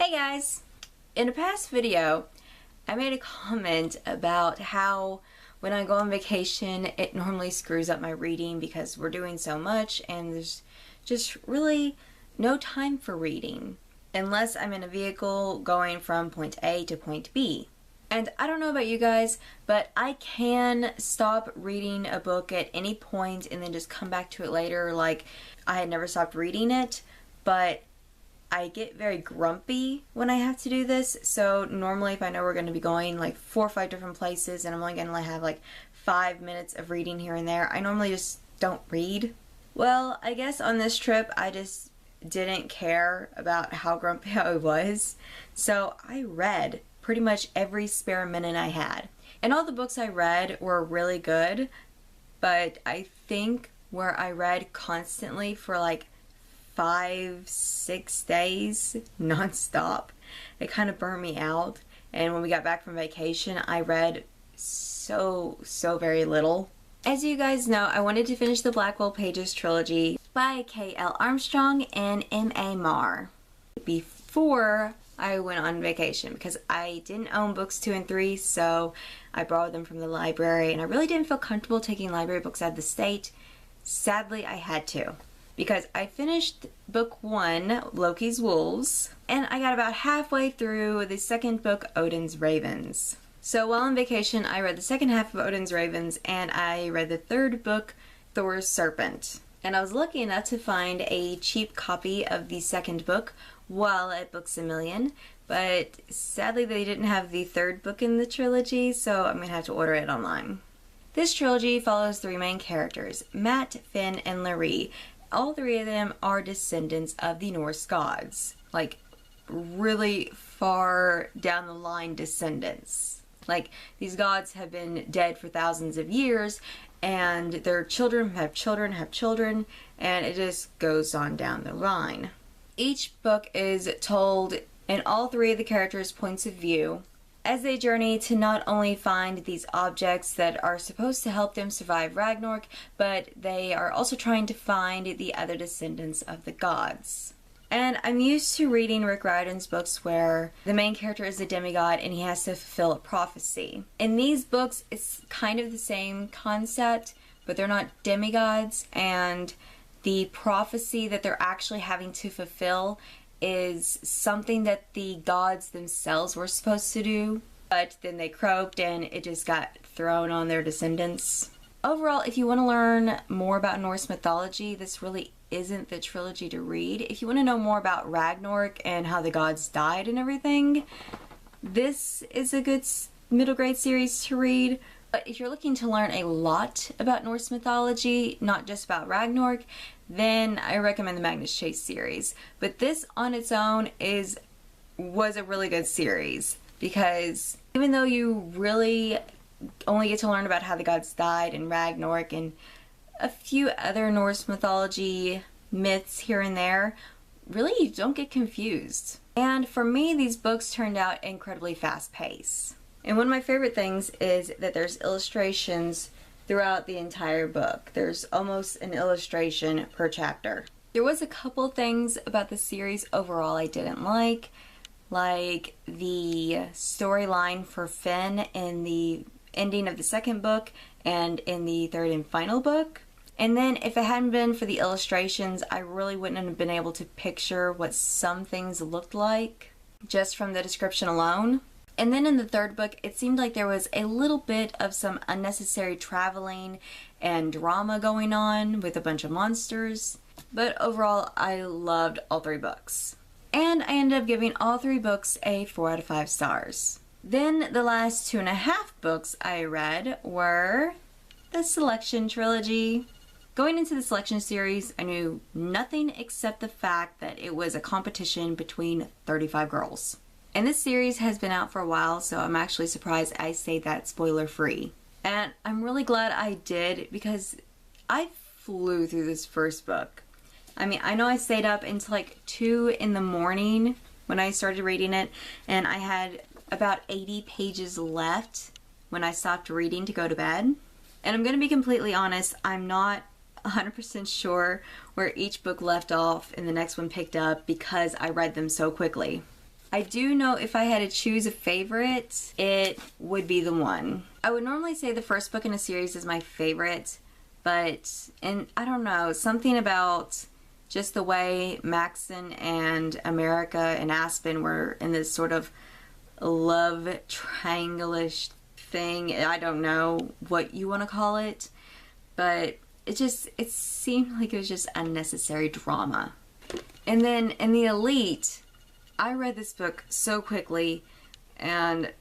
Hey guys! In a past video, I made a comment about how when I go on vacation, it normally screws up my reading because we're doing so much and there's just really no time for reading unless I'm in a vehicle going from point A to point B. And I don't know about you guys, but I can stop reading a book at any point and then just come back to it later like I had never stopped reading it, but I get very grumpy when I have to do this. So normally if I know we're going to be going like 4 or 5 different places and I'm only going to have like 5 minutes of reading here and there, I normally just don't read. Well, I guess on this trip I just didn't care about how grumpy I was. So I read pretty much every spare minute I had. And all the books I read were really good, but I think where I read constantly for like 5-6 days non-stop, it kind of burned me out. And when we got back from vacation, I read so very little. As you guys know, I wanted to finish the Blackwell Pages trilogy by K.L. Armstrong and M.A. Marr before I went on vacation, because I didn't own books 2 and 3, so I borrowed them from the library, and I really didn't feel comfortable taking library books out of the state. Sadly, I had to, because I finished book 1, Loki's Wolves, and I got about halfway through the second book, Odin's Ravens. So while on vacation, I read the second half of Odin's Ravens, and I read the third book, Thor's Serpent. And I was lucky enough to find a cheap copy of the second book while at Books A Million, but sadly they didn't have the third book in the trilogy, so I'm gonna have to order it online. This trilogy follows 3 main characters, Matt, Finn, and Laree. All 3 of them are descendants of the Norse gods, like really far down the line descendants. Like, these gods have been dead for thousands of years, and their children have children have children, and it just goes on down the line. Each book is told in all 3 of the characters' points of view as they journey to not only find these objects that are supposed to help them survive Ragnarok, but they are also trying to find the other descendants of the gods. And I'm used to reading Rick Riordan's books where the main character is a demigod and he has to fulfill a prophecy. In these books, it's kind of the same concept, but they're not demigods, and the prophecy that they're actually having to fulfill is something that the gods themselves were supposed to do, but then they croaked and it just got thrown on their descendants. Overall, if you want to learn more about Norse mythology, this really isn't the trilogy to read. If you want to know more about Ragnarok and how the gods died and everything, this is a good middle grade series to read. But if you're looking to learn a lot about Norse mythology, not just about Ragnarok, then I recommend the Magnus Chase series. But this on its own was a really good series, because even though you really only get to learn about how the gods died and Ragnarok and a few other Norse mythology myths here and there, really you don't get confused. And for me, these books turned out incredibly fast-paced. And one of my favorite things is that there's illustrations throughout the entire book. There's almost an illustration per chapter. There was a couple things about the series overall I didn't like the storyline for Finn in the ending of the second book and in the third and final book. And then if it hadn't been for the illustrations, I really wouldn't have been able to picture what some things looked like just from the description alone. And then in the third book, it seemed like there was a little bit of some unnecessary traveling and drama going on with a bunch of monsters. But overall, I loved all 3 books. And I ended up giving all 3 books a 4 out of 5 stars. Then the last 2.5 books I read were the Selection trilogy. Going into the Selection series, I knew nothing except the fact that it was a competition between 35 girls. And this series has been out for a while, so I'm actually surprised I say that spoiler free. And I'm really glad I did, because I flew through this first book. I mean, I know I stayed up until like 2 in the morning when I started reading it, and I had about 80 pages left when I stopped reading to go to bed. And I'm going to be completely honest, I'm not 100% sure where each book left off and the next one picked up because I read them so quickly. I do know if I had to choose a favorite, it would be The One. I would normally say the first book in a series is my favorite, but, and I don't know, something about just the way Maxon and America and Aspen were in this sort of love triangle-ish thing. I don't know what you want to call it, but it seemed like it was just unnecessary drama. And then in The Elite, I read this book so quickly, and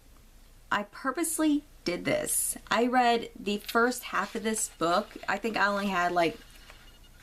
I purposely did this. I read the first half of this book. I think I only had like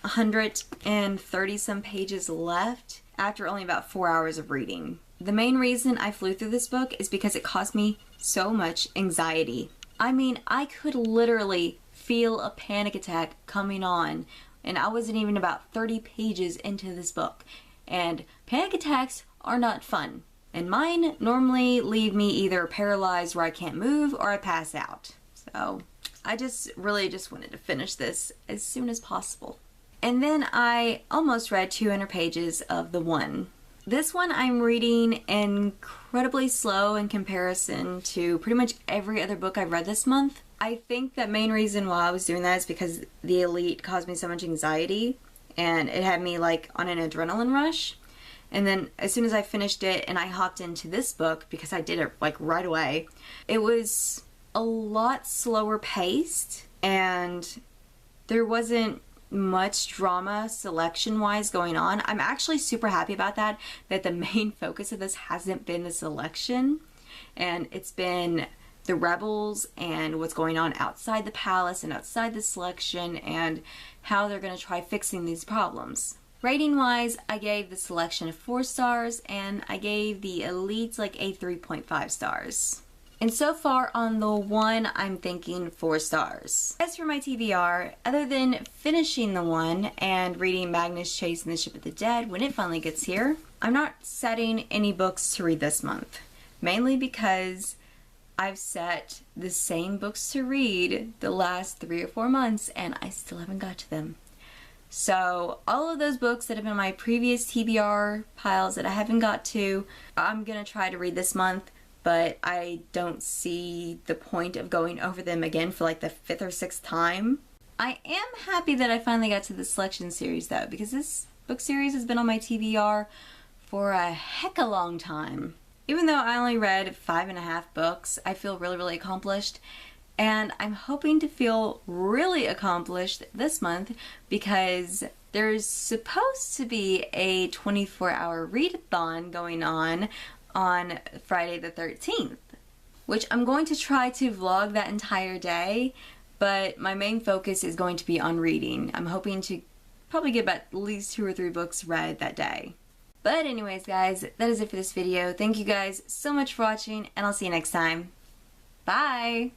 130 some pages left after only about 4 hours of reading. The main reason I flew through this book is because it caused me so much anxiety. I mean, I could literally feel a panic attack coming on, and I wasn't even about 30 pages into this book. And panic attacks are not fun. And mine normally leave me either paralyzed where I can't move or I pass out. So I really just wanted to finish this as soon as possible. And then I almost read 200 pages of The One. This one I'm reading incredibly slow in comparison to pretty much every other book I've read this month. I think the main reason why I was doing that is because The Elite caused me so much anxiety, and it had me like on an adrenaline rush. And then as soon as I finished it and I hopped into this book, because I did it like right away, it was a lot slower paced, and there wasn't much drama selection wise going on. I'm actually super happy about that the main focus of this hasn't been the selection, and it's been the rebels and what's going on outside the palace and outside the selection and how they're going to try fixing these problems. Rating wise, I gave the selection 4 stars, and I gave The Elites like a 3.5 stars. And so far on The One, I'm thinking 4 stars. As for my TBR, other than finishing The One and reading Magnus Chase and the Ship of the Dead when it finally gets here, I'm not setting any books to read this month. Mainly because I've set the same books to read the last 3 or 4 months and I still haven't got to them. So all of those books that have been my previous TBR piles that I haven't got to, I'm gonna try to read this month. But I don't see the point of going over them again for like the 5th or 6th time. I am happy that I finally got to the selection series though, because this book series has been on my TBR for a heck of a long time. Even though I only read 5.5 books, I feel really, really accomplished. And I'm hoping to feel really accomplished this month because there's supposed to be a 24-hour readathon going on Friday the 13th, which I'm going to try to vlog that entire day, but my main focus is going to be on reading. I'm hoping to probably get about at least 2 or 3 books read that day. But anyways guys, that is it for this video. Thank you guys so much for watching, and I'll see you next time. Bye!